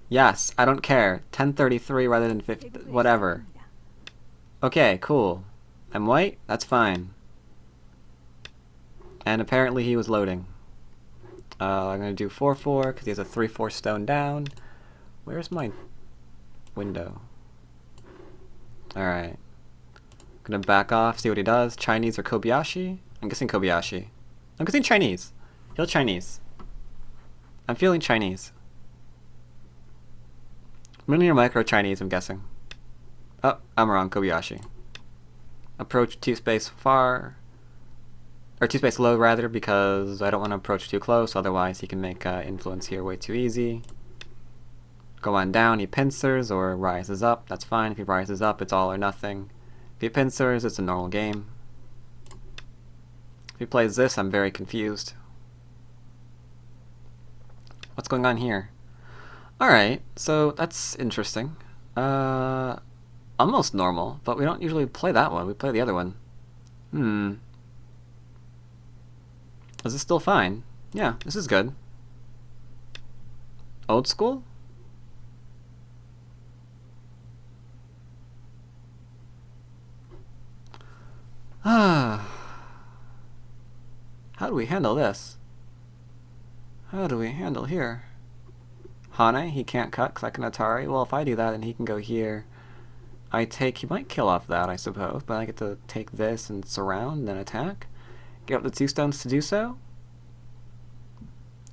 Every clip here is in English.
Yes, I don't care. 1033 rather than 50. Whatever. Okay, cool. I'm white? That's fine. And apparently he was loading. I'm gonna do 4-4 because he has a 3-4 stone down. Where's my window? Alright. Gonna back off, see what he does. Chinese or Kobayashi? I'm guessing Kobayashi. I'm guessing Chinese. He'll Chinese. I'm feeling Chinese. Linear micro Chinese, I'm guessing. Oh, I'm wrong. Kobayashi. Approach 2 space far. Or 2 space low, rather, because I don't want to approach too close, otherwise he can make influence here way too easy. Go on down, he pincers or rises up. That's fine. If he rises up, it's all or nothing. If he pincers, it's a normal game. If he plays this, I'm very confused. What's going on here? Alright, so that's interesting. Almost normal, but we don't usually play that one. We play the other one. Is this still fine? Yeah, this is good. Old school? Ah. How do we handle this? How do we handle here? Hane, he can't cut because I can Atari. Well, if I do that, then he can go here. I take... He might kill off that, I suppose, but I get to take this and surround and then attack. Get up the 2 stones to do so.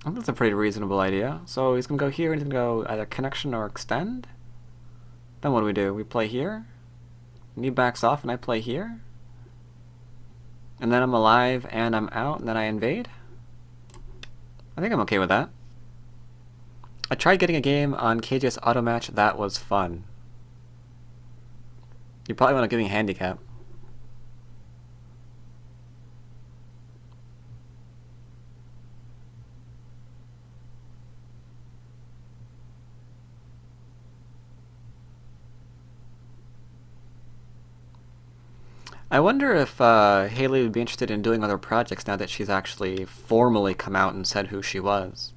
I think that's a pretty reasonable idea. So he's going to go here and he's going to go either connection or extend. Then what do? We play here. And he backs off and I play here. And then I'm alive and I'm out and then I invade. I think I'm okay with that. I tried getting a game on KJS Auto Match. That was fun. You probably want to give me a handicap. I wonder if Haley would be interested in doing other projects now that she's actually formally come out and said who she was.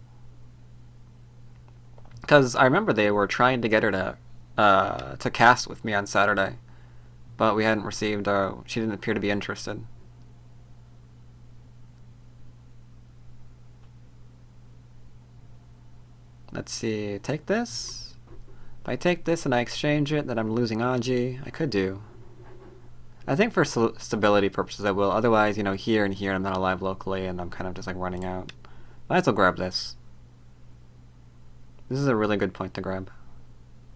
Because I remember they were trying to get her to cast with me on Saturday, but we hadn't received. She didn't appear to be interested. Let's see. Take this. If I take this and I exchange it, then I'm losing Aji. I could do. I think for stability purposes I will. Otherwise, you know, here and here I'm not alive locally and I'm kind of just like running out. Might as well grab this. This is a really good point to grab.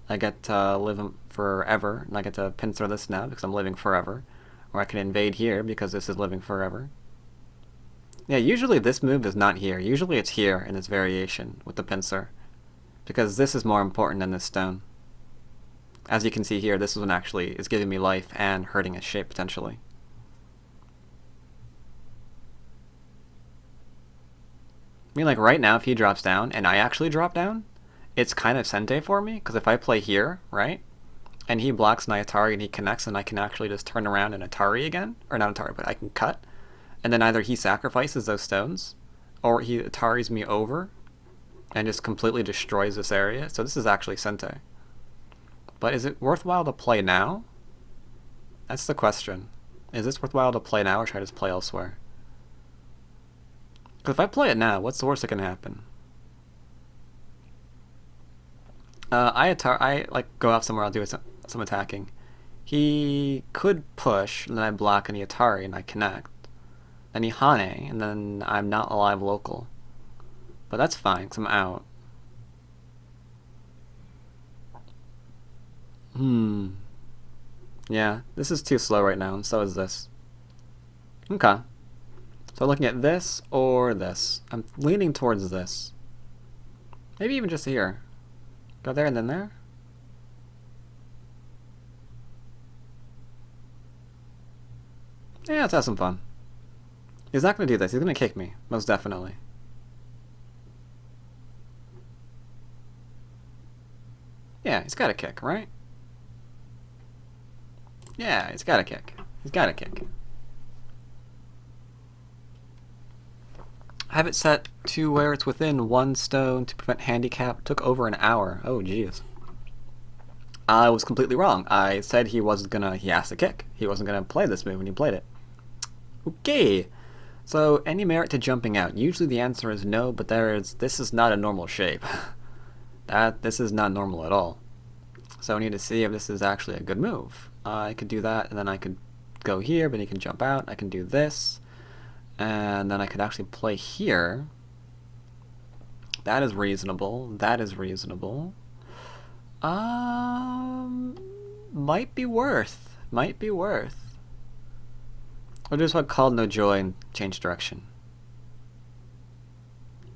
I get to live forever, and I get to pincer this now because I'm living forever. Or I can invade here because this is living forever. Yeah, usually this move is not here. Usually it's here in this variation with the pincer. Because this is more important than this stone. As you can see here, this one actually is giving me life and hurting his shape potentially. I mean, like right now, if he drops down and I actually drop down, it's kind of Sente for me, because if I play here, right, and he blocks an Atari and he connects, and I can actually just turn around and Atari again, or not Atari, but I can cut, and then either he sacrifices those stones, or he Ataris me over, and just completely destroys this area. So this is actually Sente. But is it worthwhile to play now? That's the question. Is this worthwhile to play now, or should I just play elsewhere? Because if I play it now, what's the worst that can happen? I like go out somewhere. I'll do some attacking. He could push, and then I block any Atari, and I connect. Then he Hane, and then I'm not alive local. But that's fine, because I'm out. Yeah, this is too slow right now, and so is this. Okay. So looking at this or this. I'm leaning towards this. Maybe even just here. Go there and then there. Yeah, let's have some fun. He's not going to do this. He's going to kick me, most definitely. Yeah, he's got a kick, right? Yeah, he's got a kick. He's got a kick. have it set to where it's within 1 stone to prevent handicap. Took over an hour. Oh, jeez. I was completely wrong. I said he has to kick. He wasn't gonna play this move when he played it. Okay. So, any merit to jumping out? Usually the answer is no, but this is not a normal shape. This is not normal at all. So I need to see if this is actually a good move. I could do that, and then I could go here, but he can jump out. I can do this, and then I could actually play here. That is reasonable. That is reasonable. Might be worth. Might be worth. Or just what called no joy and change direction.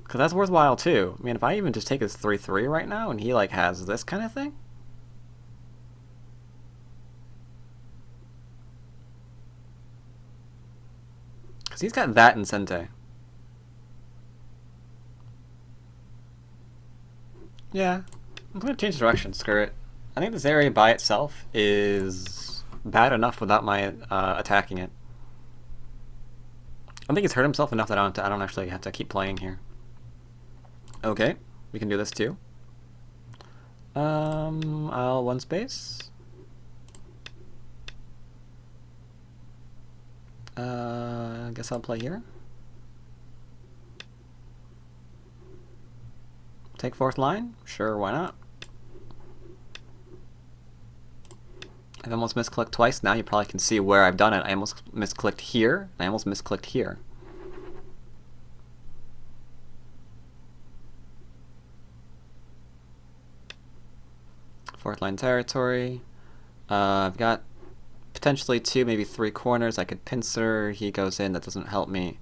Because that's worthwhile too. I mean, if I even just take his 3-3 right now and he like has this kind of thing. Because he's got that in Sente. Yeah, I'm going to change direction, screw it. I think this area by itself is bad enough without my attacking it. I think he's hurt himself enough that I don't actually have to keep playing here. Okay, we can do this too. I'll 1 space. I guess I'll play here. Take 4th line? Sure, why not? I've almost misclicked twice. Now you probably can see where I've done it. I almost misclicked here, and I almost misclicked here. Fourth line territory. I've got potentially 2, maybe 3 corners. I could pincer. He goes in. That doesn't help me.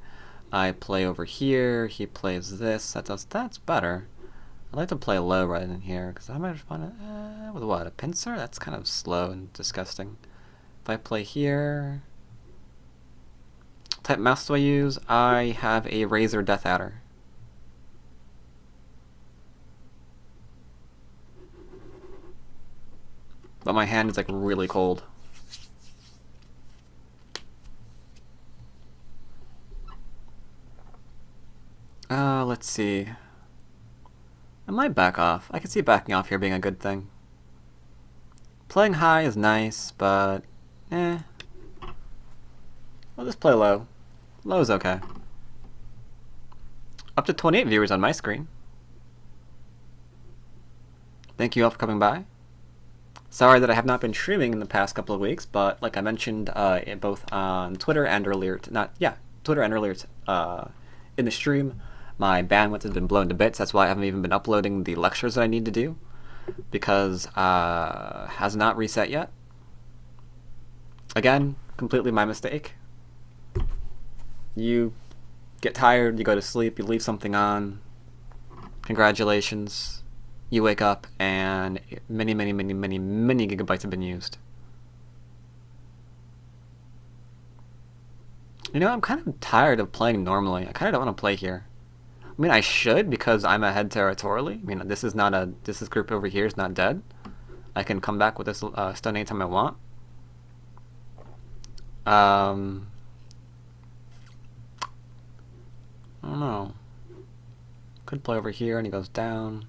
I play over here. He plays this. That's better. I like to play low right in here because I might just want to with what, a pincer? That's kind of slow and disgusting. If I play here, what type mouse do I use? I have a Razor Death Adder. But my hand is like really cold. Let's see. I might back off. I can see backing off here being a good thing. Playing high is nice, but I'll just play low. Low is okay. Up to 28 viewers on my screen. Thank you all for coming by. Sorry that I have not been streaming in the past couple of weeks, but like I mentioned, both on Twitter and earlier, Twitter and earlier in the stream, my bandwidth has been blown to bits. That's why I haven't even been uploading the lectures that I need to do, because has not reset yet. Again, completely my mistake. You get tired, you go to sleep, you leave something on. Congratulations. You wake up and many gigabytes have been used. You know, I'm kind of tired of playing normally. I kind of don't want to play here. I mean, I should because I'm ahead territorially. I mean, this group over here is not dead. I can come back with this stun anytime I want. I don't know. Could play over here and he goes down.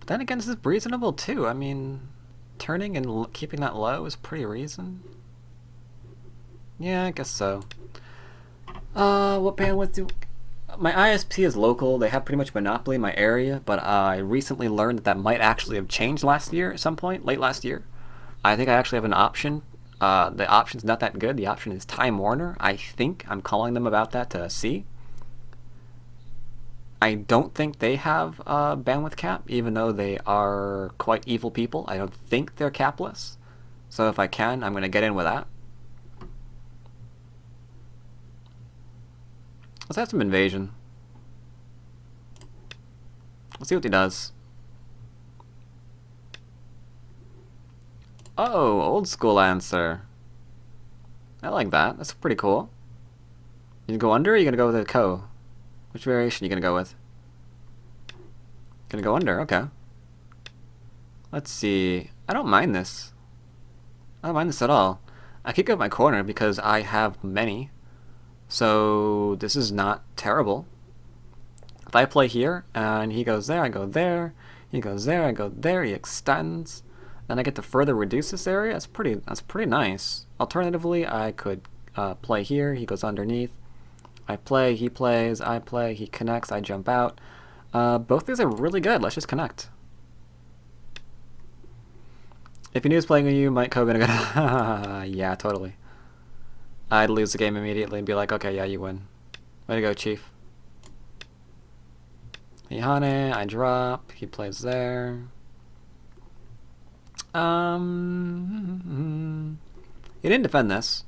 But then again, this is reasonable too. I mean, turning and keeping that low is pretty reason. Yeah, I guess so. What bandwidth do... My ISP is local. They have pretty much monopoly in my area, but I recently learned that might actually have changed last year at some point, late last year. I think I actually have an option. The option's not that good. The option is Time Warner. I think I'm calling them about that to see. I don't think they have a bandwidth cap, even though they are quite evil people. I don't think they're capless. So if I can, I'm going to get in with that. Let's have some invasion. Let's see what he does. Oh, old school answer. I like that. That's pretty cool. You gonna go under or are you gonna go with a ko? Which variation are you gonna go with? Gonna go under, okay. Let's see. I don't mind this. I don't mind this at all. I kick up my corner because I have many. So this is not terrible. I play here, and he goes there, I go there, he goes there, I go there, he extends, and I get to further reduce this area. That's pretty nice. Alternatively, I could play here, he goes underneath, I play, he plays, I play, he connects, I jump out. Both these are really good. Let's just connect. If he knew he was playing with you, Mike Kogan would go, yeah, totally. I'd lose the game immediately and be like, okay, yeah, you win. Way to go, Chief. Ihane, I drop, he plays there. He didn't defend this.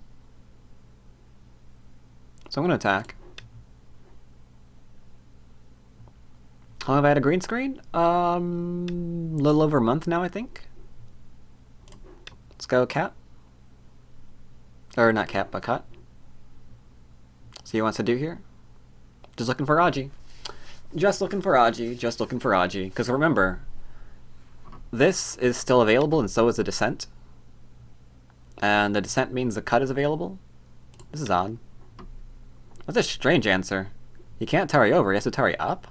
So I'm gonna attack. How long have I had a green screen? A little over a month now, I think. Let's go Cap. Or not Cap, but Cut. See what he wants to do here. Just looking for Aji. Just looking for Aji. Just looking for Aji. Because remember, this is still available and so is the Descent. And the Descent means the Cut is available. This is odd. That's a strange answer. He can't tarry over, he has to tarry up?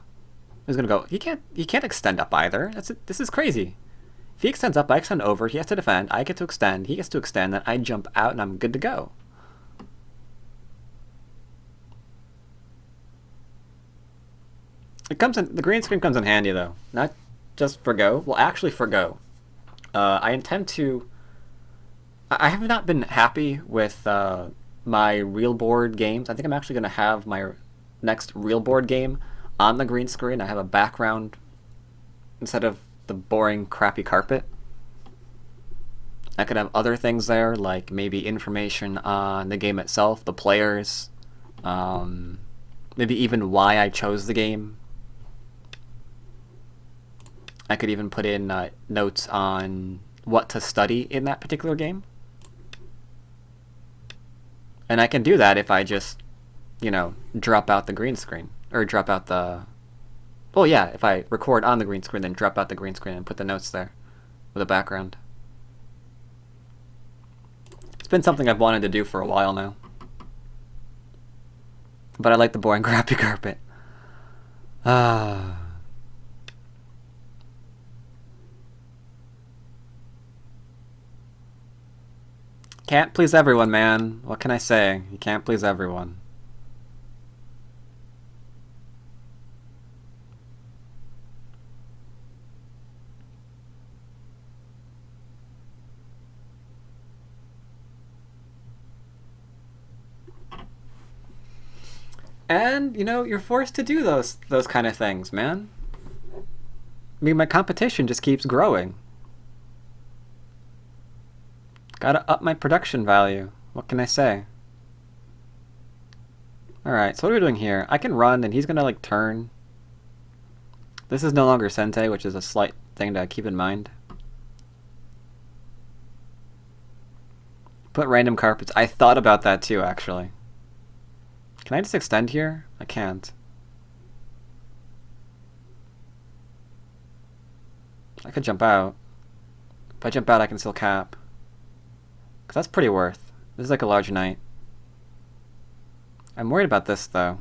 He's gonna go, he can't extend up either. This is crazy. If he extends up, I extend over, he has to defend, I get to extend, he gets to extend, then I jump out and I'm good to go. The green screen comes in handy though. Not just for Go, well actually for Go. I intend to, I have not been happy with my real board games. I think I'm actually gonna have my next real board game on the green screen. I have a background instead of the boring, crappy carpet. I could have other things there, like maybe information on the game itself, the players, maybe even why I chose the game. I could even put in notes on what to study in that particular game. And I can do that if I just, you know, drop out the green screen. Or drop out the... Well, yeah, if I record on the green screen, then drop out the green screen and put the notes there with a background. It's been something I've wanted to do for a while now. But I like the boring, crappy carpet. Can't please everyone, man. What can I say? You can't please everyone. And, you know, you're forced to do those kind of things, man. I mean, my competition just keeps growing. Gotta up my production value. What can I say? Alright, so what are we doing here? I can run, and he's gonna, like, turn. This is no longer Sente, which is a slight thing to keep in mind. Put random carpets. I thought about that, too, actually. Can I just extend here? I can't. I could jump out. If I jump out, I can still cap. Because that's pretty worth. This is like a large knight. I'm worried about this, though.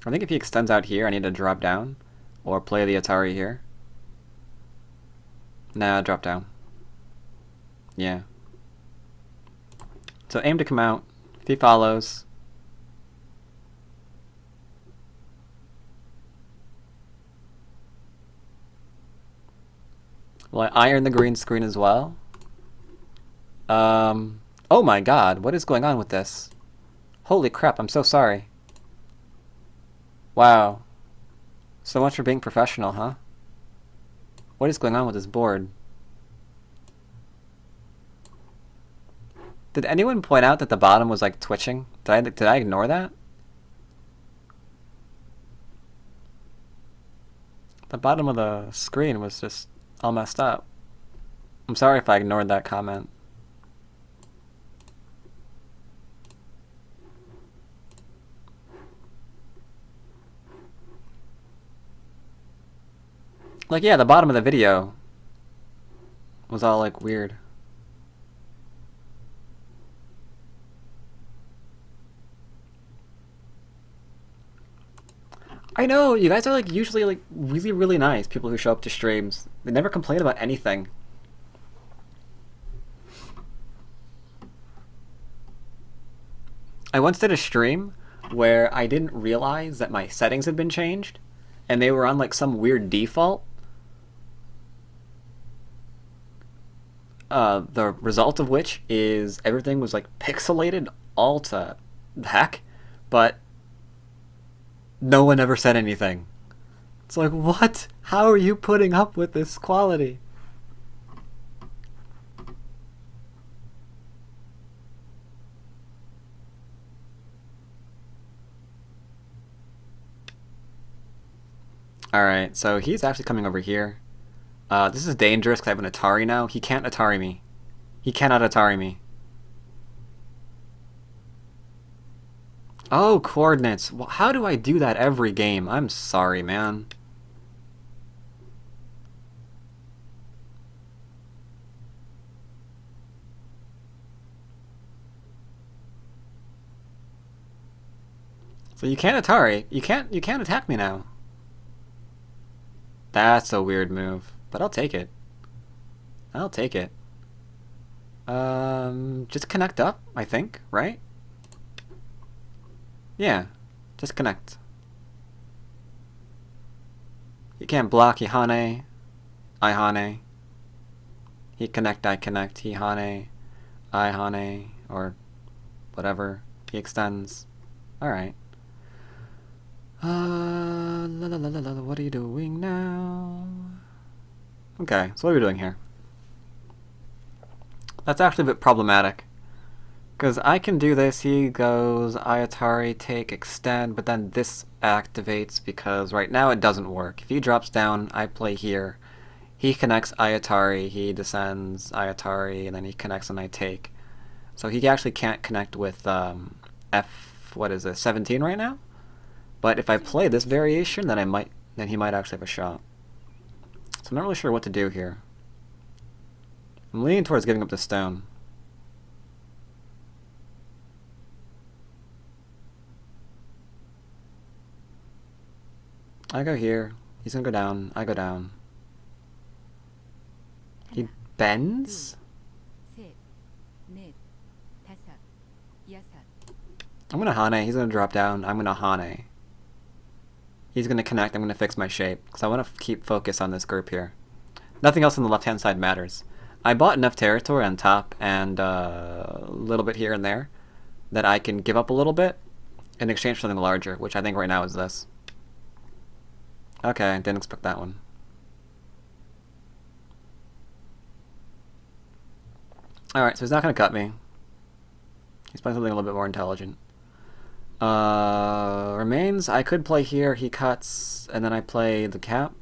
I think if he extends out here, I need to drop down. Or play the Atari here. Nah, drop down. Yeah. So aim to come out. If he follows... Will I iron the green screen as well? Oh my god, what is going on with this? Holy crap, I'm so sorry. Wow. So much for being professional, huh? What is going on with this board? Did anyone point out that the bottom was like twitching? Did I ignore that? The bottom of the screen was just all messed up. I'm sorry if I ignored that comment. Like, yeah, the bottom of the video was all, like, weird. I know, you guys are like usually like really, really nice people who show up to streams. They never complain about anything. I once did a stream where I didn't realize that my settings had been changed and they were on like some weird default. The result of which is everything was like pixelated all to the heck, but no one ever said anything. It's like, what? How are you putting up with this quality? Alright, so he's actually coming over here. This is dangerous because I have an Atari now. He can't Atari me. He cannot Atari me. Oh, coordinates. Well, how do I do that every game? I'm sorry, man. So you can't Atari. You can't attack me now. That's a weird move, but I'll take it. I'll take it. Just connect up, I think, right? Yeah, just connect. You can't block Ihane, I Hane. He connect, I connect, he Hane, I Hane, or whatever. He extends. Alright. What are you doing now? Okay, so what are we doing here? That's actually a bit problematic. Because I can do this, he goes, Ayatari, take, extend, but then this activates because right now it doesn't work. If he drops down, I play here. He connects Ayatari, he descends Ayatari, and then he connects and I take. So he actually can't connect with what is it, 17 right now? But if I play this variation, then he might actually have a shot. So I'm not really sure what to do here. I'm leaning towards giving up the stone. I go here. He's gonna go down. I go down. He bends? I'm gonna Hane. He's gonna drop down. I'm gonna Hane. He's gonna connect. I'm gonna fix my shape. Because I want to keep focus on this group here. Nothing else on the left-hand side matters. I bought enough territory on top and a little bit here and there that I can give up a little bit in exchange for something larger, which I think right now is this. Okay, didn't expect that one. Alright, so he's not going to cut me. He's playing something a little bit more intelligent. Remains, I could play here, he cuts, and then I play the cap,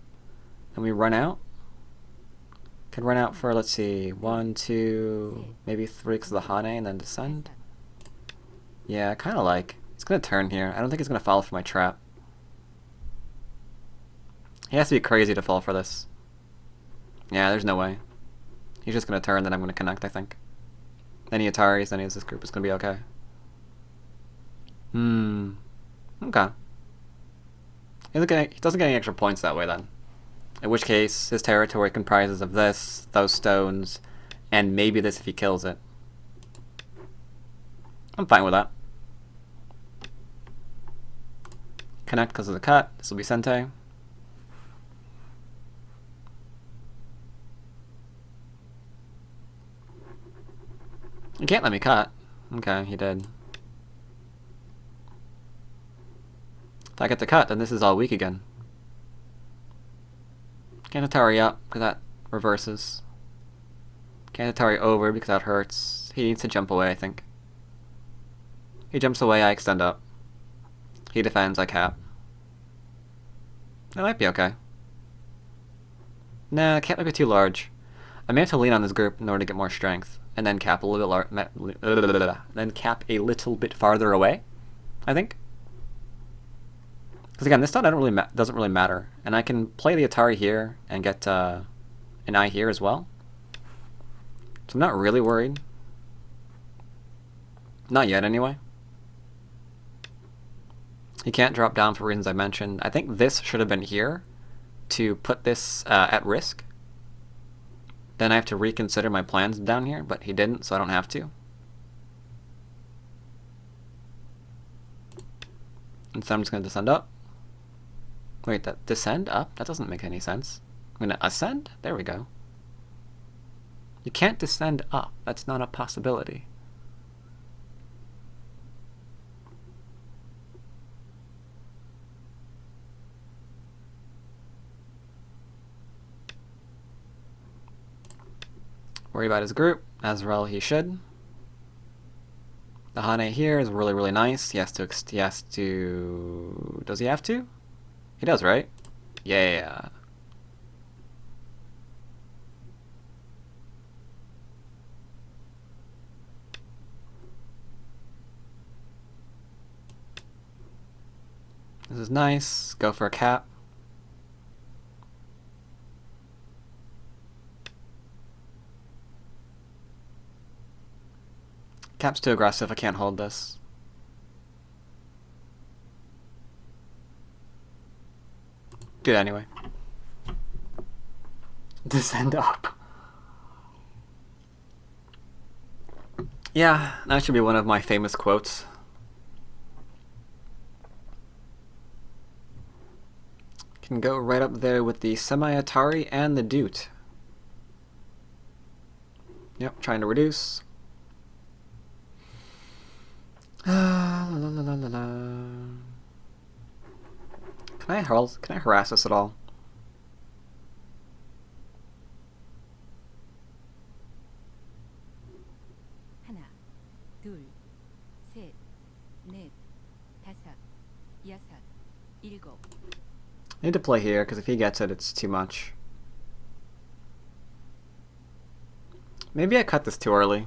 and we run out. Could run out for, let's see, 1, 2, maybe 3 because of the Hane, and then descend. Yeah, I kind of like. He's going to turn here. I don't think he's going to fall for my trap. He has to be crazy to fall for this. Yeah, there's no way. He's just going to turn, then I'm going to connect, I think. Any Ataris, any of this group is going to be okay. Okay. He doesn't get any extra points that way, then. In which case, his territory comprises of this, those stones, and maybe this if he kills it. I'm fine with that. Connect because of the cut. This will be Sente. You can't let me cut. Okay, he did. If I get the cut, then this is all weak again. Can't Atari up, because that reverses. Can't Atari over, because that hurts. He needs to jump away, I think. He jumps away, I extend up. He defends, I cap. That might be okay. Nah, cap might be too large. I may have to lean on this group in order to get more strength, and then cap a little bit then cap a little bit farther away, I think. Because again, this stun doesn't really matter, and I can play the Atari here and get an eye here as well. So I'm not really worried. Not yet, anyway. He can't drop down for reasons I mentioned. I think this should have been here to put this at risk. Then I have to reconsider my plans down here, but he didn't, so I don't have to. And so I'm just going to descend up. Wait, that descend up? That doesn't make any sense. I'm going to ascend? There we go. You can't descend up. That's not a possibility. Worry about his group, as well he should. The Hane here is really, really nice. He has to, does he have to? He does, right? Yeah. This is nice. Go for a cap. Cap's too aggressive. I can't hold this. Do it anyway. Descend up. Yeah, that should be one of my famous quotes. Can go right up there with the semi-Atari and the Doot. Yep, trying to reduce. Can I harass us at all? I need to play here, because if he gets it, it's too much. Maybe I cut this too early.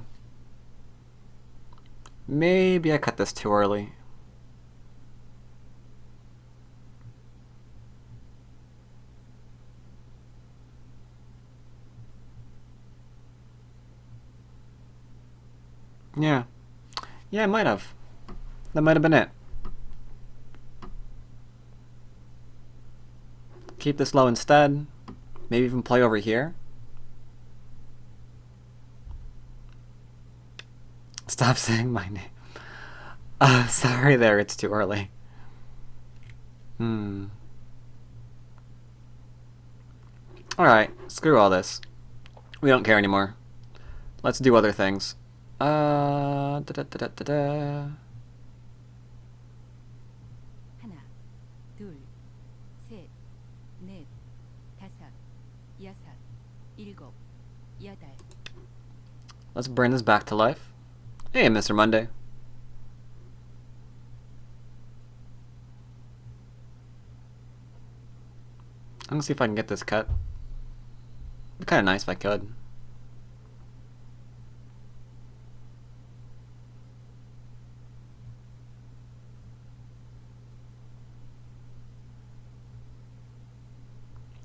Maybe I cut this too early. Yeah. Yeah, I might have. That might have been it. Keep this low instead. Maybe even play over here. Stop saying my name. Sorry there, it's too early. Alright, screw all this. We don't care anymore. Let's do other things. Let's bring this back to life. Hey, Mr. Monday. I'm gonna see if I can get this cut. It'd be kind of nice if I could.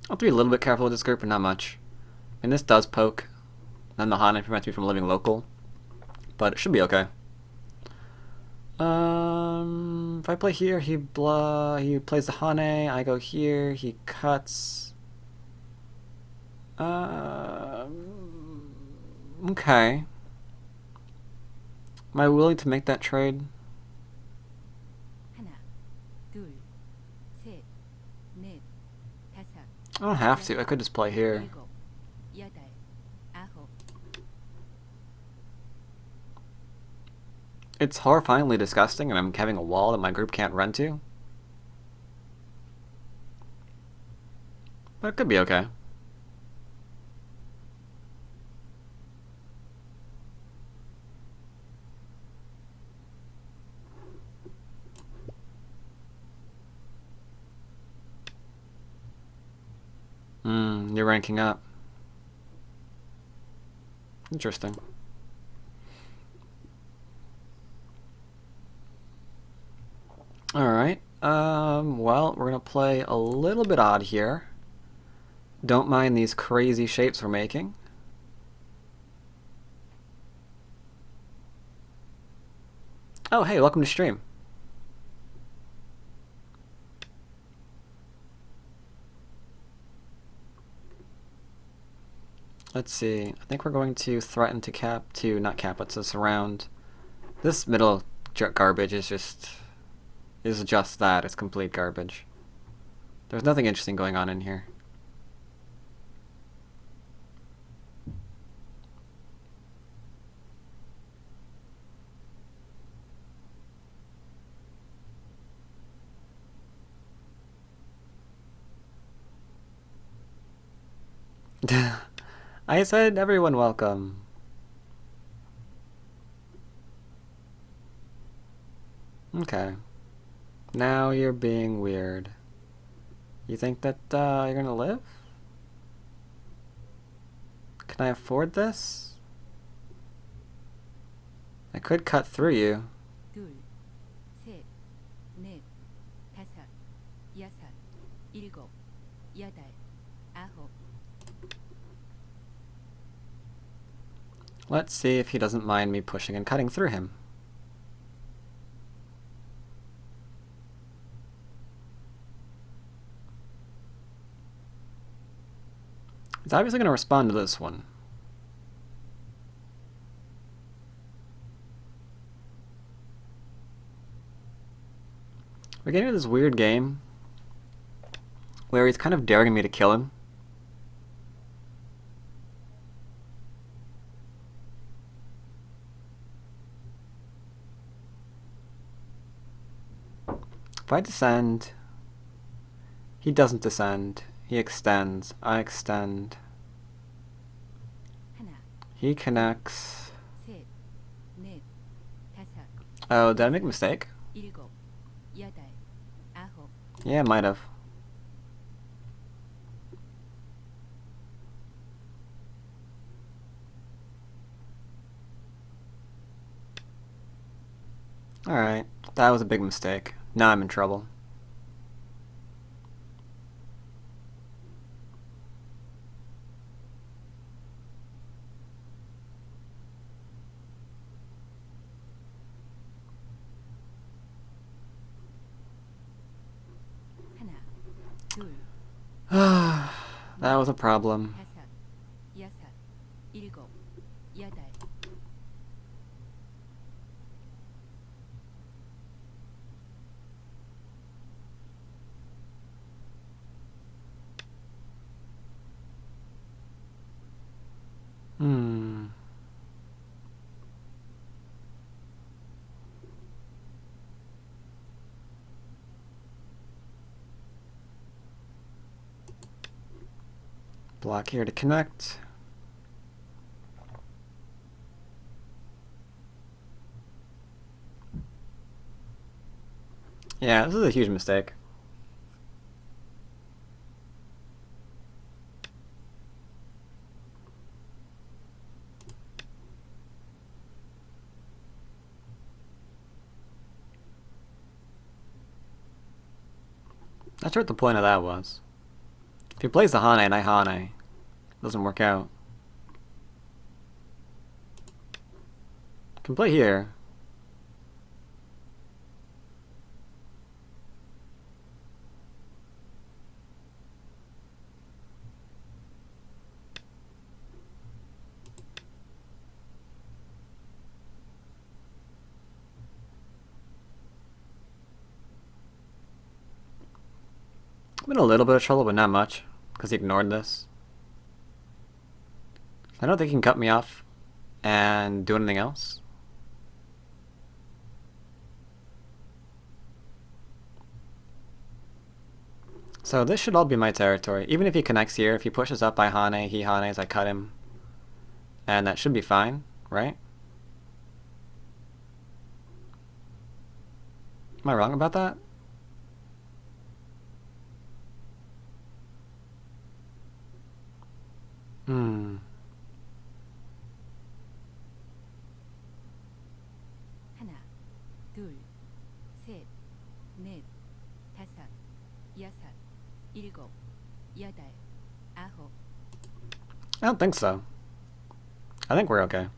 I'll have to be a little bit careful with this group, but not much. And this does poke. Then the Hane prevents me from living local. But it should be okay. If I play here, he plays the Hane, I go here, he cuts. Okay. Am I willing to make that trade? I don't have to. I could just play here. It's horrifyingly disgusting, and I'm having a wall that my group can't run to. But it could be okay. You're ranking up. Interesting. Alright, well, we're gonna play a little bit odd here. Don't mind these crazy shapes we're making. Oh, hey, welcome to stream. Let's see. I think we're going to threaten to not cap, but to surround. This middle garbage is just that. It's complete garbage. There's nothing interesting going on in here. I said everyone welcome. Okay. Now you're being weird. You think that you're gonna live? Can I afford this? I could cut through you. 둘, 셋, 넷, 다섯, 여섯, 일곱, 여덟, 아홉. Let's see if he doesn't mind me pushing and cutting through him. He's obviously going to respond to this one. We're getting into this weird game where he's kind of daring me to kill him. If I descend, he doesn't descend. He extends. I extend. 하나, He connects. 셋, 넷, 다섯, Oh, did I make a mistake? 일곱, 여덟, 아홉. Yeah, I might have. Alright, that was a big mistake. Now I'm in trouble. 하나, 둘, That was a problem. 다섯, 여섯, 일곱, 여덟. Hmm. Block here to connect. Yeah, this is a huge mistake. Not sure what the point of that was. If he plays the Hane and I Hane, it doesn't work out. Can play here. I'm in a little bit of trouble, but not much, because he ignored this. I don't think he can cut me off and do anything else. So this should all be my territory. Even if he connects here, if he pushes up, I Hane, he Hanes, I cut him. And that should be fine, right? Am I wrong about that? 하나, 둘, 셋, 넷, 다섯, 여섯, 일곱, 여덟, 아홉. I don't think so. I think we're okay.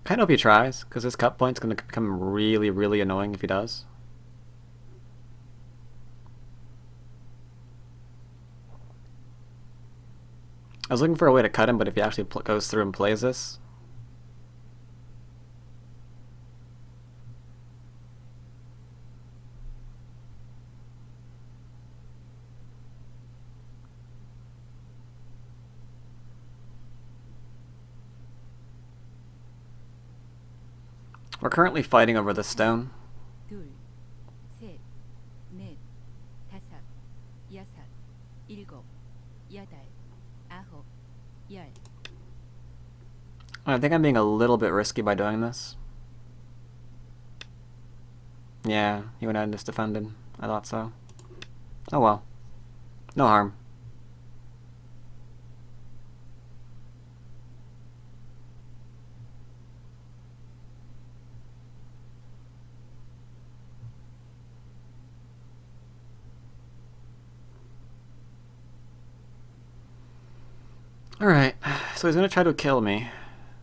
Kind of hope he tries, because his cut point's going to become really, really annoying if he does. I was looking for a way to cut him, but if he actually goes through and plays this... We're currently fighting over this stone. 둘, 셋, 넷, 다섯, 여섯, 일곱, 여덟, 아홉, 열. I think I'm being a little bit risky by doing this. Yeah, he went ahead and just defended. I thought so. Oh well. No harm. Alright, so he's gonna try to kill me.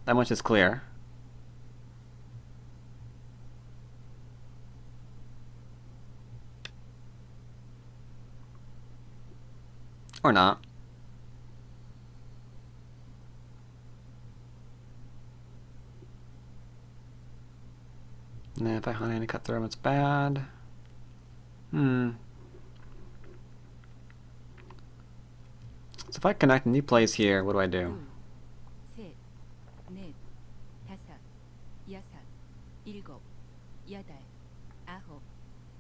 That much is clear. Or not. And if I honey and cut through him, it's bad. So if I connect and he plays here, what do I do? 둘, 셋, 넷, 다섯, 여섯, 일곱, 여덟, 아홉,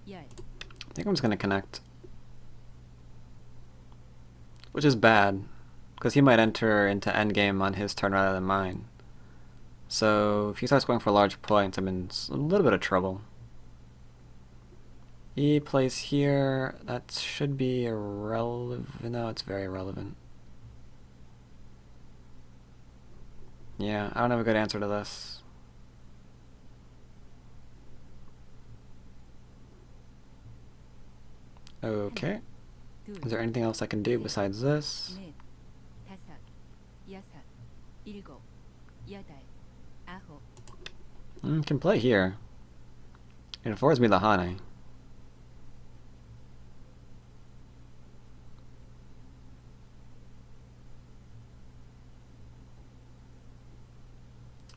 열. I think I'm just gonna connect. Which is bad, because he might enter into endgame on his turn rather than mine. So if he starts going for large points, I'm in a little bit of trouble. He plays here. That should be irrelevant. No, it's very relevant. Yeah, I don't have a good answer to this. Okay. Is there anything else I can do besides this? 넷, 다섯, 여섯, 일곱, 여덟, 아홉. Can play here. It affords me the honey.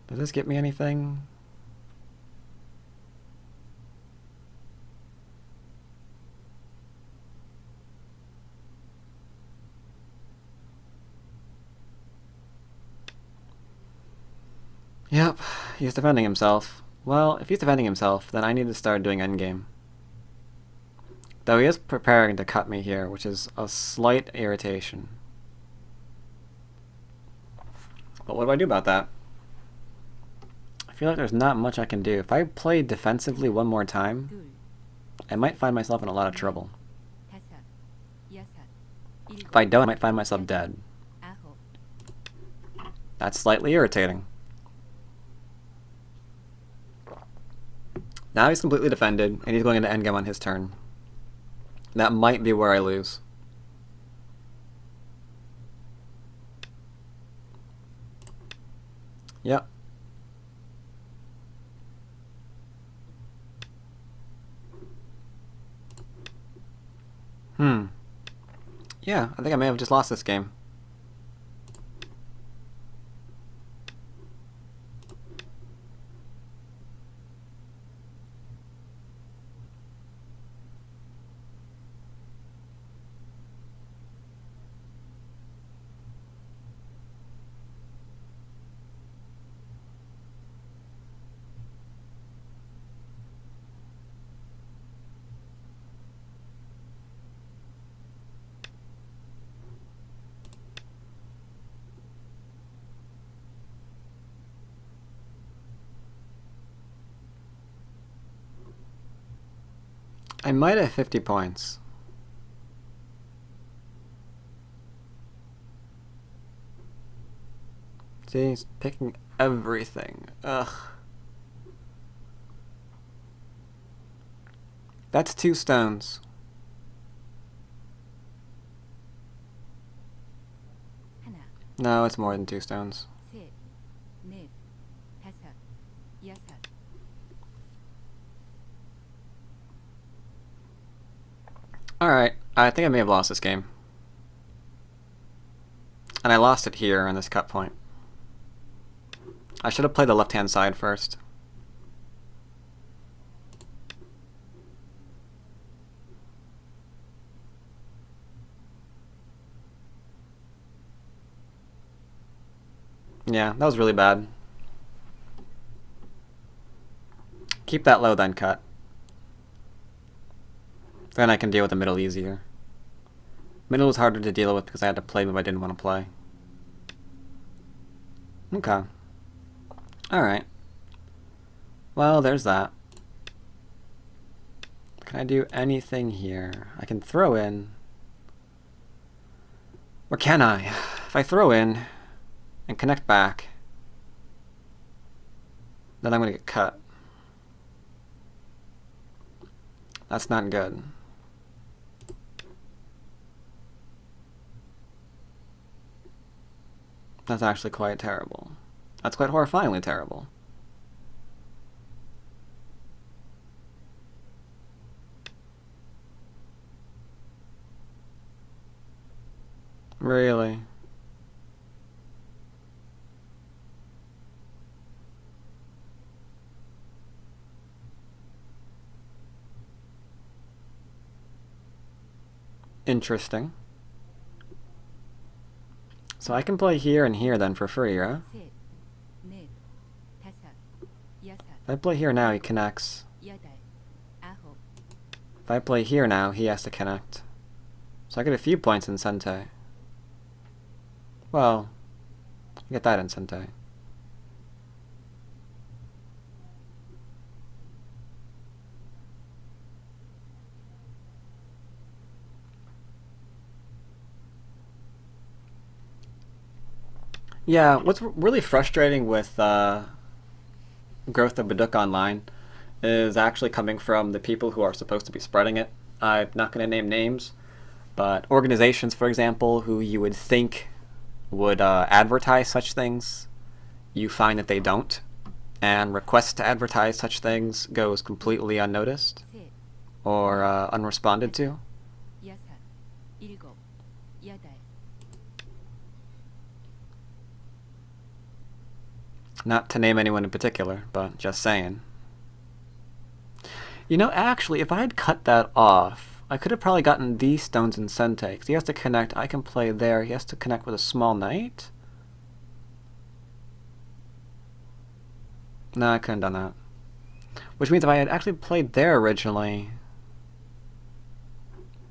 Does this get me anything? Yep, he's defending himself. Well, if he's defending himself, then I need to start doing endgame. Though he is preparing to cut me here, which is a slight irritation. But what do I do about that? I feel like there's not much I can do. If I play defensively one more time, 둘, I might find myself in a lot of trouble. 다섯, 여섯, 일곱, If I don't, I might find myself dead. 아홉. That's slightly irritating. Now he's completely defended, and he's going into endgame on his turn. That might be where I lose. Yep. Yeah, I think I may have just lost this game. I might have 50 points. See, he's picking everything. Ugh. That's 2 stones. 하나, No, it's more than 2 stones. 셋, 넷, 다섯, Alright, I think I may have lost this game. And I lost it here on this cut point. I should have played the left-hand side first. Yeah, that was really bad. Keep that low, then cut. Then I can deal with the middle easier. Middle was harder to deal with because I had to play move I didn't want to play. Okay. Alright. Well, there's that. Can I do anything here? I can throw in. Or can I? If I throw in and connect back, then I'm going to get cut. That's not good. That's actually quite terrible. That's quite horrifyingly terrible. Really? Interesting. So I can play here and here then for free, right? 셋, 넷, 다섯, 여섯, If I play here now, he connects. 여덟, 아홉, If I play here now, he has to connect. So I get a few points in Sente. Well, I get that in Sente. Yeah, what's really frustrating with growth of Baduk Online is actually coming from the people who are supposed to be spreading it. I'm not going to name names, but organizations, for example, who you would think would advertise such things, you find that they don't, and requests to advertise such things goes completely unnoticed 셋, or unresponded to. 여섯, 일곱, 여덟, Not to name anyone in particular, but just saying. You know, actually, if I had cut that off, I could have probably gotten these stones in Sente, because he has to connect, I can play there, he has to connect with a small knight? No, I couldn't have done that. Which means if I had actually played there originally,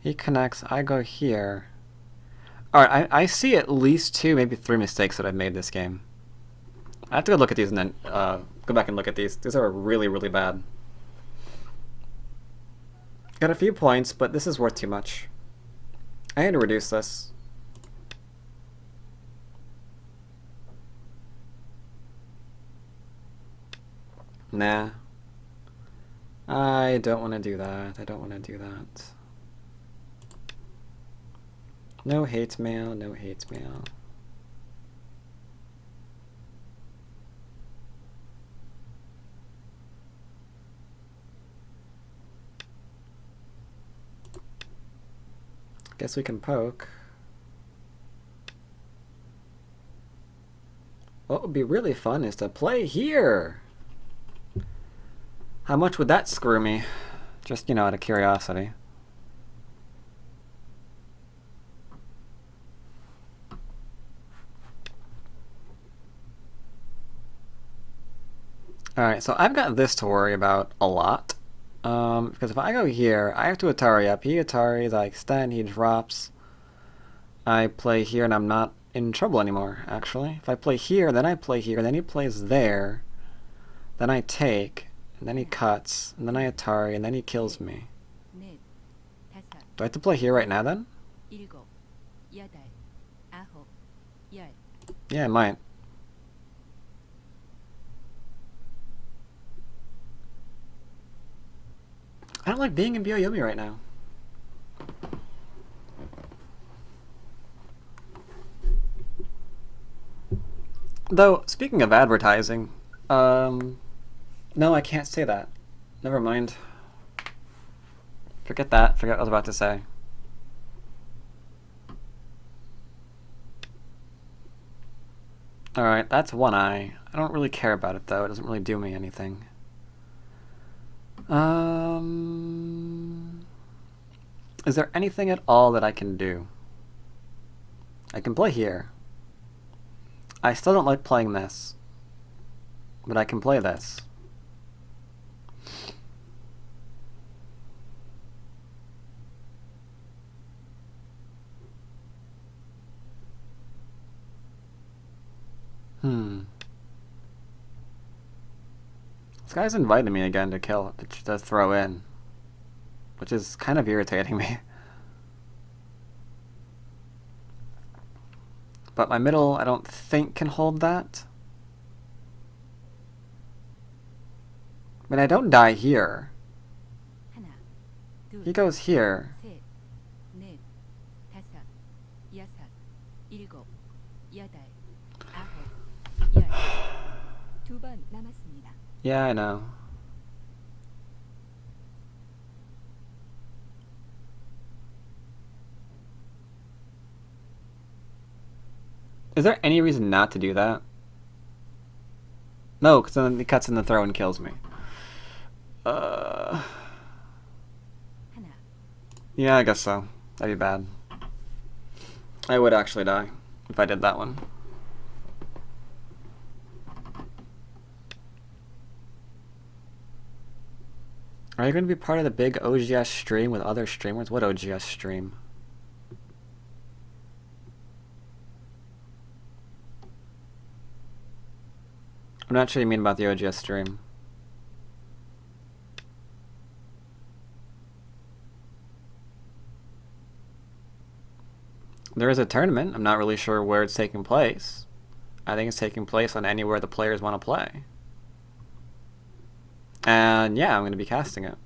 he connects, I go here. Alright, I see at least 2, maybe 3 mistakes that I've made this game. I have to go look at these and then go back and look at these. These are really, really bad. Got a few points, but this is worth too much. I need to reduce this. Nah. I don't want to do that. I don't want to do that. No hate mail, no hate mail. Guess we can poke. What would be really fun is to play here. How much would that screw me? Just, you know, out of curiosity. Alright, so I've got this to worry about a lot. Because if I go here, I have to Atari up. He Ataris, I extend, he drops. I play here and I'm not in trouble anymore, actually. If I play here, then I play here, then he plays there. Then I take, and then he cuts, and then I Atari, and then he kills me. 넷, 다섯, Do I have to play here right now then? 일곱, 여덟, 아홉, 열. Yeah, I might. I don't like being in Byoyomi right now. Though, speaking of advertising, no, I can't say that. Never mind. Forget that. Forget what I was about to say. Alright, that's one eye. I don't really care about it though, it doesn't really do me anything. Is there anything at all that I can do? I can play here. I still don't like playing this, but I can play this. This guy's inviting me again to kill, to throw in, which is kind of irritating me. But my middle, I don't think, can hold that. I mean, I don't die here. 하나, 둘, He goes here. 셋, 넷, 다섯, 여섯, 일곱, 여덟, 아홉, 열. 두 번 남았습니다. Yeah, I know. Is there any reason not to do that? No, because then he cuts in the throw and kills me. 하나, Yeah, I guess so. That'd be bad. I would actually die if I did that one. Are you going to be part of the big OGS stream with other streamers? What OGS stream? I'm not sure what you mean about the OGS stream. There is a tournament. I'm not really sure where it's taking place. I think it's taking place on anywhere the players want to play. And yeah, I'm going to be casting it.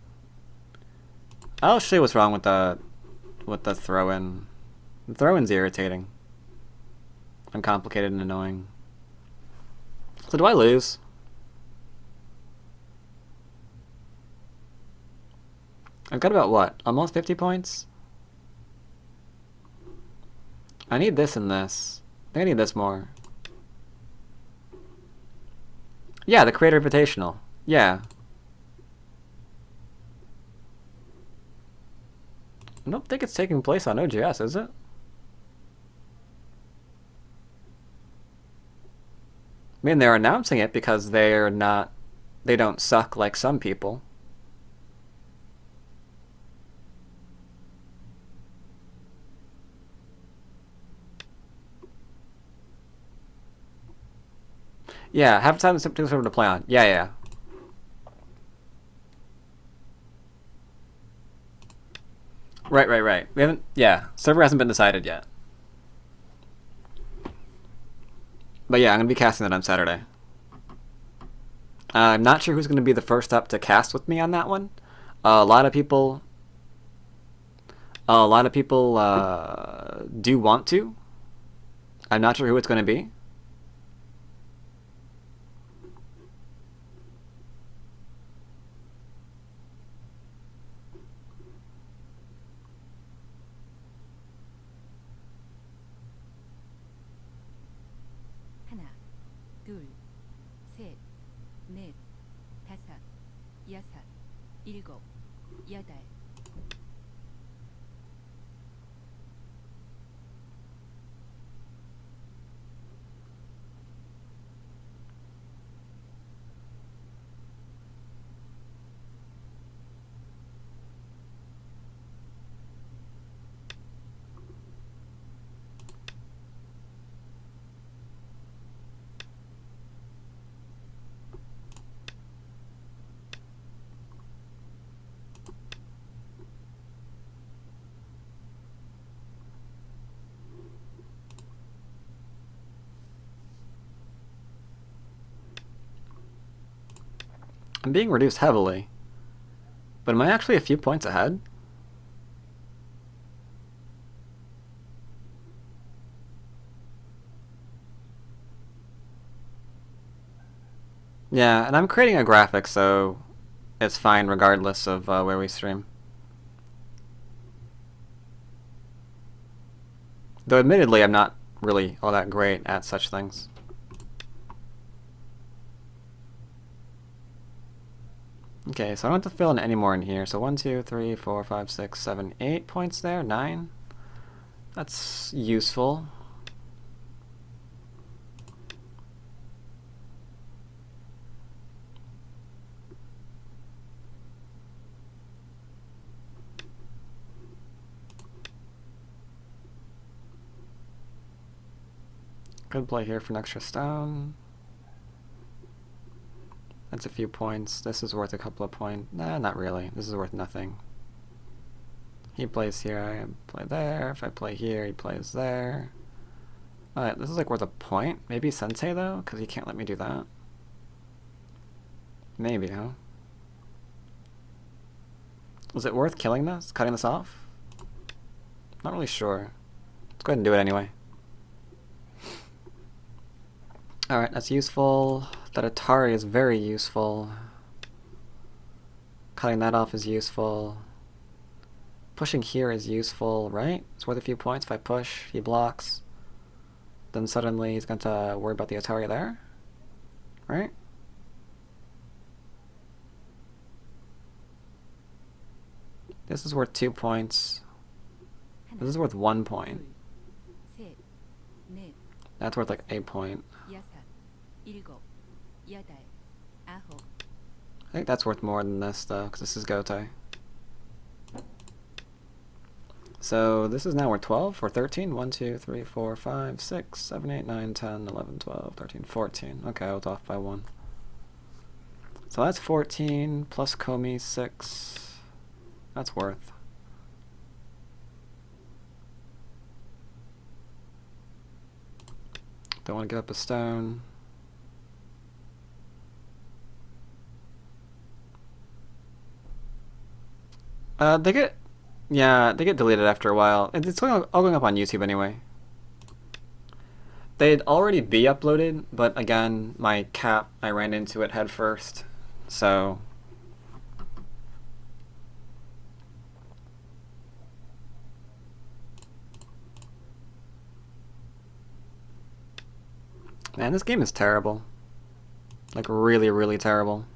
I'll show you what's wrong with the throw-in. The throw-in's irritating. Uncomplicated and annoying. So do I lose? I've got about what? Almost 50 points? I need this and this. I think I need this more. Yeah, the Creator Invitational. Yeah. I don't think it's taking place on OGS, is it? I mean, they're announcing it because they don't suck like some people. Yeah, have time to play on. Yeah, yeah. Right. We haven't. Yeah, server hasn't been decided yet. But yeah, I'm gonna be casting it on Saturday. I'm not sure who's gonna be the first up to cast with me on that one. A lot of people do want to. I'm not sure who it's gonna be. 하나, 둘, 셋, 넷, 다섯, 여섯, 일곱, 여덟. I'm being reduced heavily. But am I actually a few points ahead? Yeah, and I'm creating a graphic, so it's fine regardless of where we stream. Though admittedly, I'm not really all that great at such things. Okay, so I don't have to fill in any more in here. So 1, 2, 3, 4, 5, 6, 7, 8 points there. 9. That's useful. Could play here for an extra stone. That's a few points. This is worth a couple of points. Nah, not really. This is worth nothing. He plays here, I play there. If I play here, he plays there. Alright, this is like worth a point. Maybe Sensei though, because he can't let me do that. Maybe, huh? Was it worth killing this? Cutting this off? Not really sure. Let's go ahead and do it anyway. Alright, that's useful. That Atari is very useful. Cutting that off is useful. Pushing here is useful, right? It's worth a few points. If I push, he blocks. Then suddenly he's going to worry about the Atari there. Right? This is worth 2 points. This is worth 1 point. That's worth like 8 point. I think that's worth more than this though, because this is Gotai. So this is now worth 12 or 13. 1, 2, 3, 4, 5, 6, 7, 8, 9, 10, 11, 12, 13, 14. Okay, I was off by 1. So that's 14 plus Komi 6. That's worth. Don't want to give up a stone. They get deleted after a while. It's all going up on YouTube anyway. They'd already be uploaded, but again, my cat, I ran into it head first, so. Man, this game is terrible. Like, really, really terrible.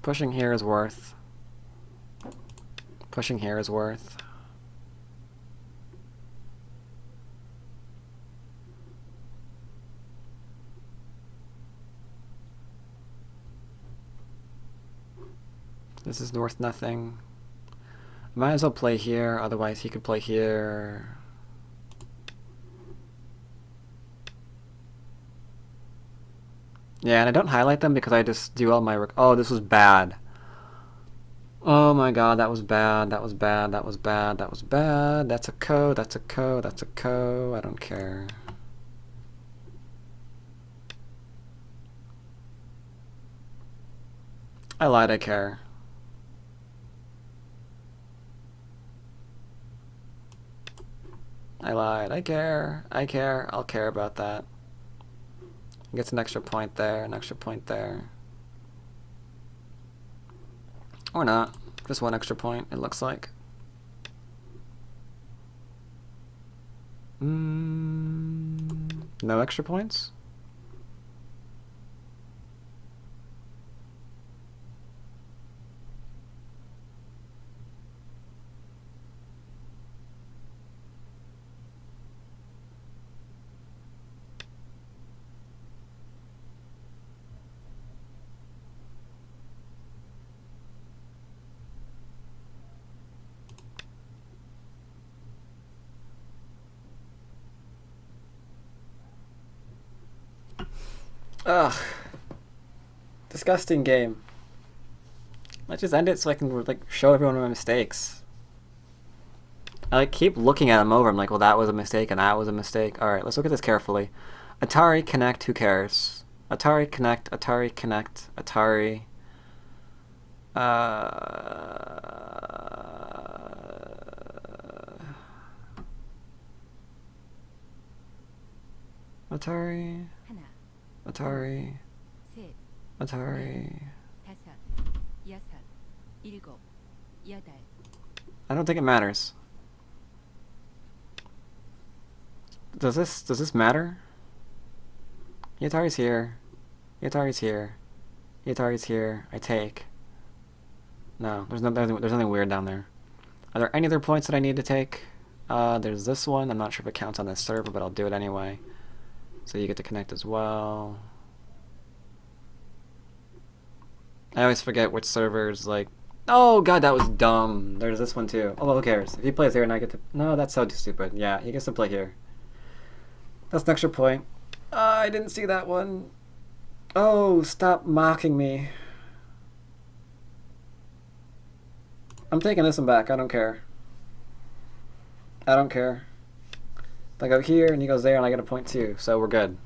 Pushing here is worth. Pushing here is worth. This is worth nothing. Might as well play here, otherwise he could play here. Yeah, and I don't highlight them because I just do all my oh, this was bad. Oh my god, that was bad, that was bad, that was bad, that was bad. That's a ko, that's a ko, that's a ko. I don't care. I lied, I care. I lied, I care, I'll care about that. Gets an extra point there, an extra point there. Or not. Just 1 extra point, it looks like. No extra points? Ugh. Disgusting game. Let's just end it so I can like show everyone my mistakes. I like keep looking at them over. I'm like, well, that was a mistake and that was a mistake. All right, let's look at this carefully. Atari Connect. Who cares? Atari Connect. Atari Connect. Atari. Atari. Atari. Atari. I don't think it matters. Does this matter? Yatari's here. Yatari's here. Yatari's here. I take. No, there's nothing weird down there. Are there any other points that I need to take? There's this one. I'm not sure if it counts on this server, but I'll do it anyway. So you get to connect as well. I always forget which servers, like... Oh, God, that was dumb. There's this one, too. Oh, well, who cares? If he plays here and I get to... No, that's so stupid. Yeah, he gets to play here. That's an extra point. I didn't see that one. Oh, stop mocking me. I'm taking this one back. I don't care. I don't care. If I go here and he goes there and I get a point too, so we're good.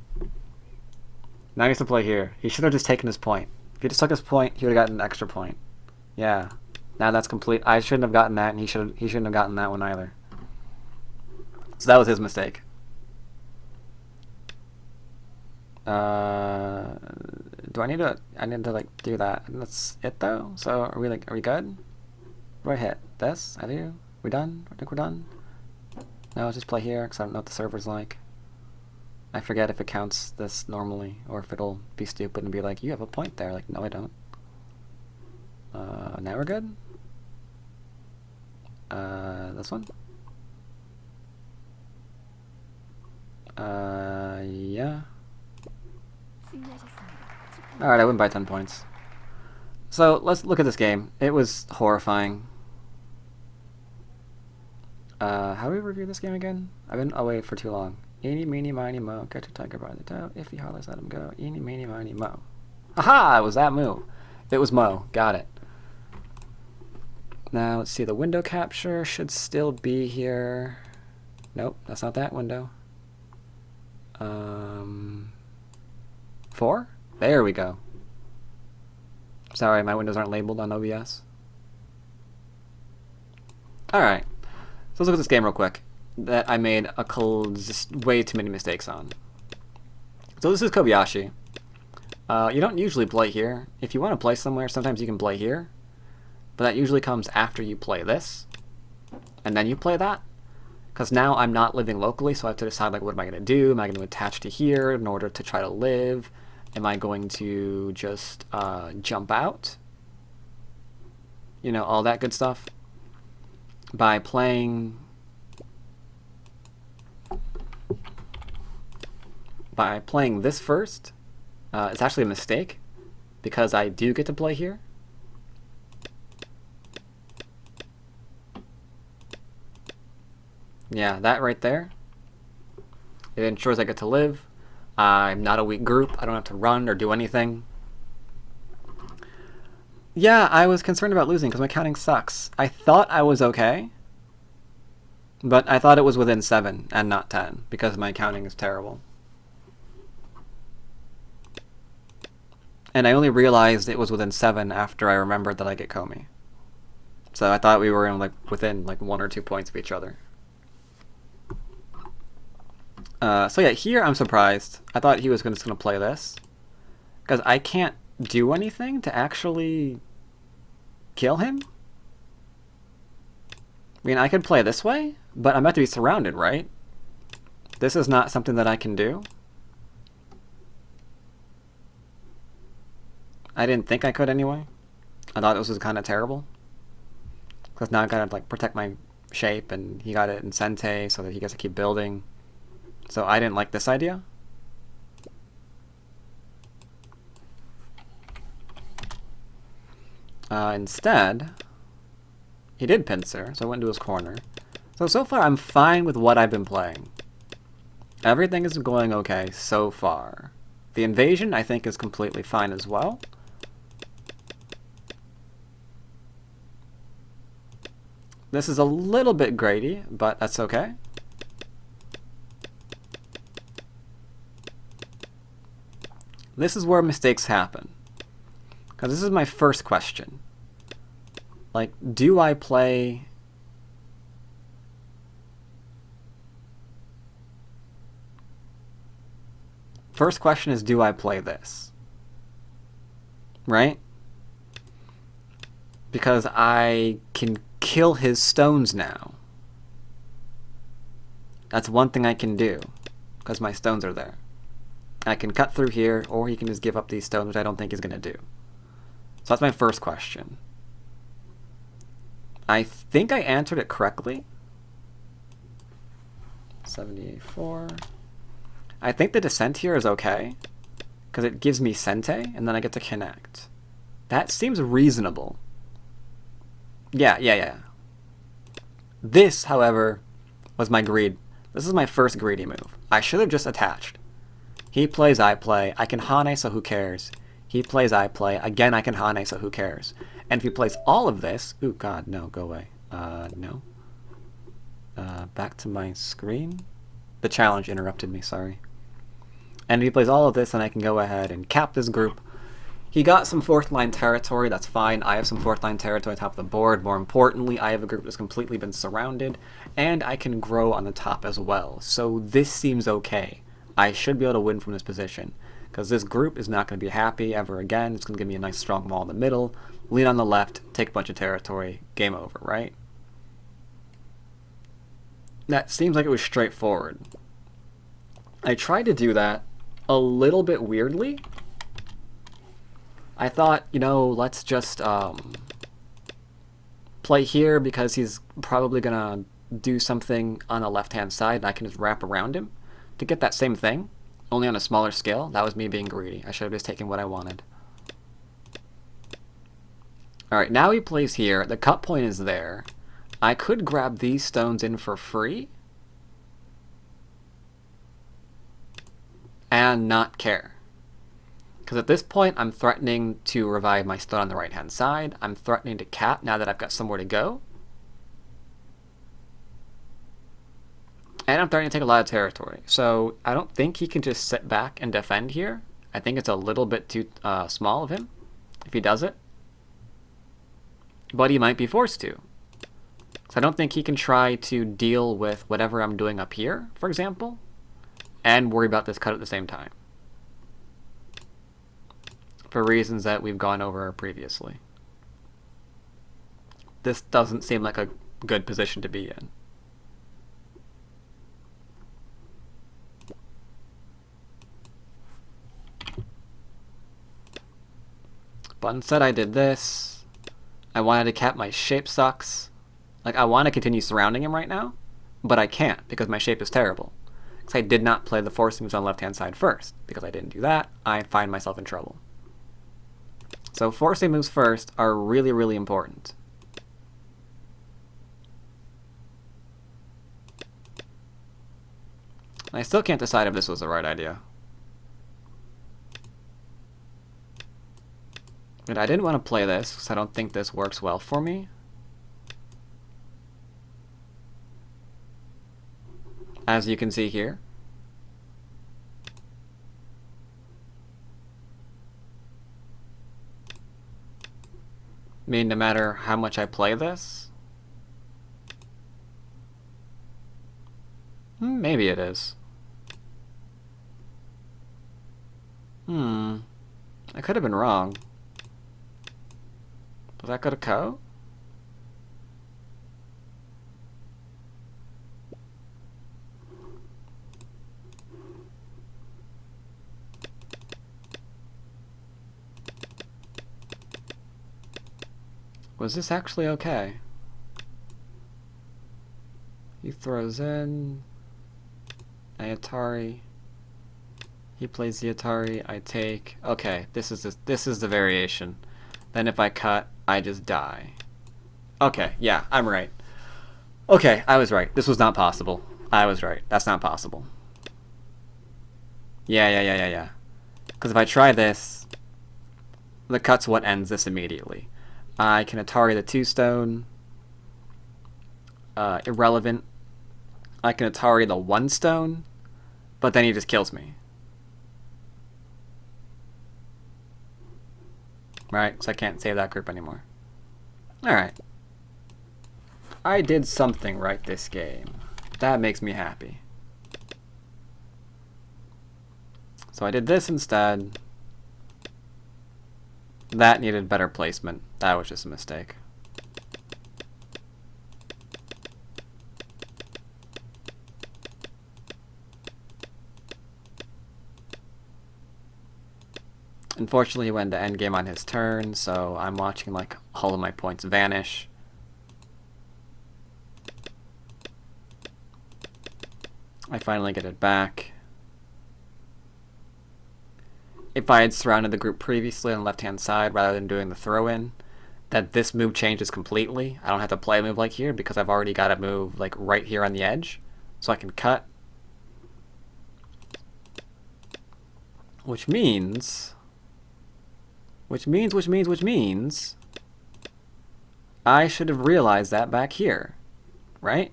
Now he has to play here. He should have just taken his point. If he just took his point, he would have gotten an extra point. Yeah. Now that's complete. I shouldn't have gotten that, and he shouldn't have gotten that one either. So that was his mistake. Do I need to? I need to like do that. And that's it though. So are we good? What do I hit? This? I do. We done? I think we're done. No, I'll just play here because I don't know what the server's like. I forget if it counts this normally or if it'll be stupid and be like, you have a point there. Like, no, I don't. Now we're good. This one. Yeah. Alright, I win by 10 points. So, let's look at this game. It was horrifying. How do we review this game again? I've been away for too long. Eeny, meeny, miny, mo. Catch a tiger by the toe. If he hollers, let him go. Eeny, meeny, miny, mo. Aha! It was that Moo. It was Mo. Got it. Now, let's see. The window capture should still be here. Nope, that's not that window. 4? There we go. Sorry, my windows aren't labeled on OBS. Alright. So let's look at this game real quick. That I made just way too many mistakes on. So this is Kobayashi. You don't usually play here. If you want to play somewhere, sometimes you can play here. But that usually comes after you play this. And then you play that. Because now I'm not living locally, so I have to decide, like, what am I going to do? Am I going to attach to here in order to try to live? Am I going to just jump out? You know, all that good stuff. By playing this first, it's actually a mistake because I do get to play here. Yeah, that right there. It ensures I get to live. I'm not a weak group. I don't have to run or do anything. Yeah, I was concerned about losing because my counting sucks. I thought I was okay, but I thought it was within 7 and not 10 because my counting is terrible. And I only realized it was within 7 after I remembered that I get Comey. So I thought we were in within 1 or 2 points of each other. So yeah, here I'm surprised. I thought he was just going to play this. Because I can't do anything to actually kill him. I mean, I could play this way, but I'm about to be surrounded, right? This is not something that I can do. I didn't think I could anyway. I thought this was kind of terrible. Because now I gotta protect my shape, and he got it in Sente so that he gets to keep building. So I didn't like this idea. Instead, he did pincer, so I went into his corner. So far I'm fine with what I've been playing. Everything is going okay so far. The invasion, I think, is completely fine as well. This is a little bit grady, but that's okay. This is where mistakes happen. Because this is my first question. Like, do I play... First question is, do I play this? Right? Because I can kill his stones now. That's one thing I can do. Because my stones are there. I can cut through here, or he can just give up these stones, which I don't think he's going to do. So that's my first question. I think I answered it correctly. 74. I think the descent here is okay, because it gives me Sente, and then I get to connect. That seems reasonable. Yeah. This, however, was my greed. This is my first greedy move. I should have just attached. He plays, I play. I can Hane, so who cares? He plays, I play. Again, I can Hane, so who cares? And if he plays all of this... Ooh, God, no, go away. No. Back to my screen. The challenge interrupted me, sorry. And if he plays all of this, then I can go ahead and cap this group. He got some fourth line territory, that's fine. I have some fourth line territory on top of the board. More importantly, I have a group that's completely been surrounded, and I can grow on the top as well. So this seems okay. I should be able to win from this position, because this group is not going to be happy ever again. It's going to give me a nice strong wall in the middle, lean on the left, take a bunch of territory, game over, right? That seems like it was straightforward. I tried to do that a little bit weirdly. I thought, you know, let's just play here because he's probably going to do something on the left-hand side and I can just wrap around him to get that same thing, only on a smaller scale. That was me being greedy. I should have just taken what I wanted. Alright, now he plays here. The cut point is there. I could grab these stones in for free and not care. Because at this point, I'm threatening to revive my stone on the right-hand side. I'm threatening to cap now that I've got somewhere to go. And I'm threatening to take a lot of territory. So I don't think he can just sit back and defend here. I think it's a little bit too small of him if he does it. But he might be forced to. So I don't think he can try to deal with whatever I'm doing up here, for example, and worry about this cut at the same time. For reasons that we've gone over previously. This doesn't seem like a good position to be in. But instead I did this. I wanted to cap my shape sucks. Like, I want to continue surrounding him right now, but I can't because my shape is terrible. Because I did not play the force moves on the left-hand side first. Because I didn't do that, I find myself in trouble. So forcing moves first are really, really important. I still can't decide if this was the right idea. And I didn't want to play this because I don't think this works well for me. As you can see here. I mean, no matter how much I play this. Maybe it is. I could have been wrong. Was that good a co? Was this actually okay? He throws in a Atari. He plays the Atari. I take. Okay, this is the variation. Then if I cut, I just die. Okay, yeah, I'm right. Okay, I was right. This was not possible. I was right. That's not possible. Yeah. Because if I try this, the cut's what ends this immediately. I can Atari the 2-stone. Irrelevant. I can Atari the 1-stone. But then he just kills me. Right? So I can't save that group anymore. Alright. I did something right this game. That makes me happy. So I did this instead. That needed better placement. That was just a mistake. Unfortunately, he went to endgame on his turn, so I'm watching like all of my points vanish. I finally get it back. If I had surrounded the group previously on the left-hand side rather than doing the throw-in, that this move changes completely. I don't have to play a move like here because I've already got a move like right here on the edge. So I can cut. Which means I should have realized that back here, right?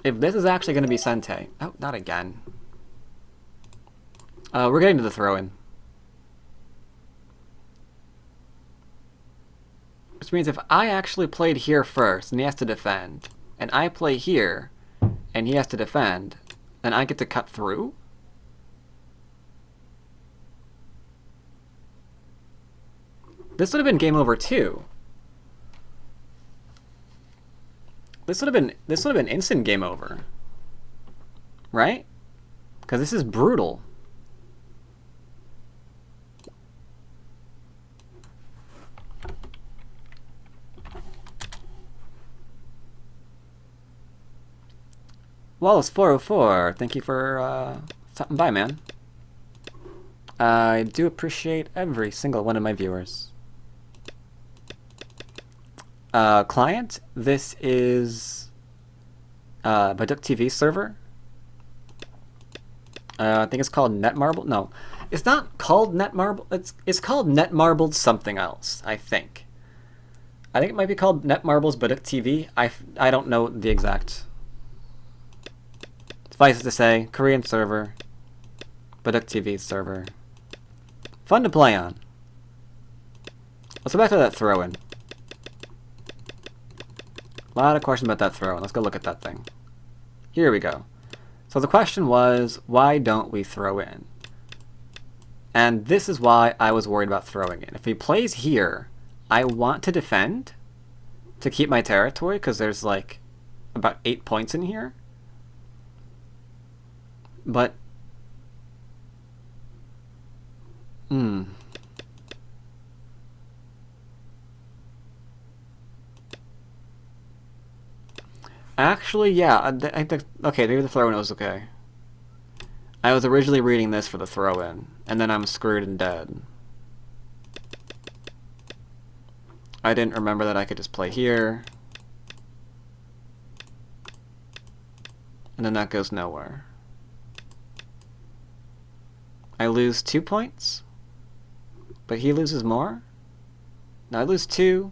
If this is actually going to be Sente. Oh, not again. We're getting to the throw-in. Which means if I actually played here first and he has to defend, and I play here and he has to defend, then I get to cut through? This would have been game over too. This would have been instant game over. Right? Because this is brutal. Wallace 404, thank you for stopping by, man. I do appreciate every single one of my viewers. Client, this is Baduk TV server. I think it's called Netmarble. No, it's not called Netmarble. It's called Netmarbled something else, I think. I think it might be called Netmarble's Baduk TV. I don't know the exact. Suffice it to say, Korean server, Baduk TV server. Fun to play on. Let's go back to that throw-in. A lot of questions about that throw-in. Let's go look at that thing. Here we go. So the question was, why don't we throw in? And this is why I was worried about throwing in. If he plays here, I want to defend to keep my territory because there's like about 8 points in here. But actually, yeah, I think, okay, maybe the throw-in was okay. I was originally reading this for the throw-in, and then I'm screwed and dead. I didn't remember that I could just play here. And then that goes nowhere. I lose 2 points, but he loses more? No, I lose 2,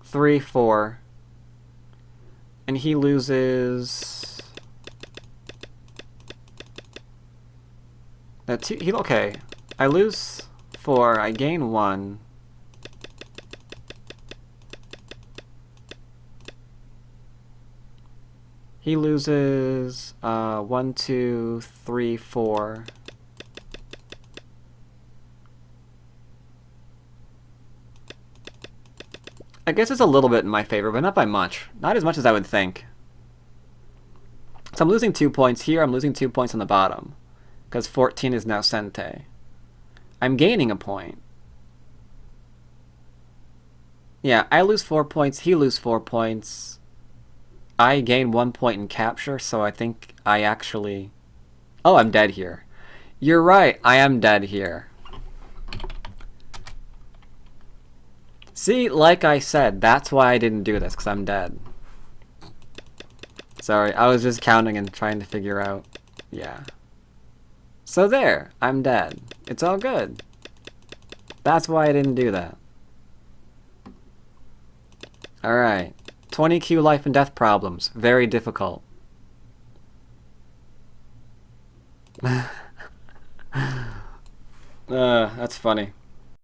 3, 4, and he loses... okay, I lose 4, I gain 1. He loses 1, 2, 3, 4. I guess it's a little bit in my favor, but not by much. Not as much as I would think. So I'm losing 2 points here, I'm losing 2 points on the bottom. Because 14 is now Sente. I'm gaining a point. Yeah, I lose 4 points, he loses 4 points. I gain 1 point in capture, so I think I actually... Oh, I'm dead here. You're right, I am dead here. See, like I said, that's why I didn't do this, because I'm dead. Sorry, I was just counting and trying to figure out... Yeah. So there, I'm dead. It's all good. That's why I didn't do that. Alright. 20Q life and death problems. Very difficult. That's funny.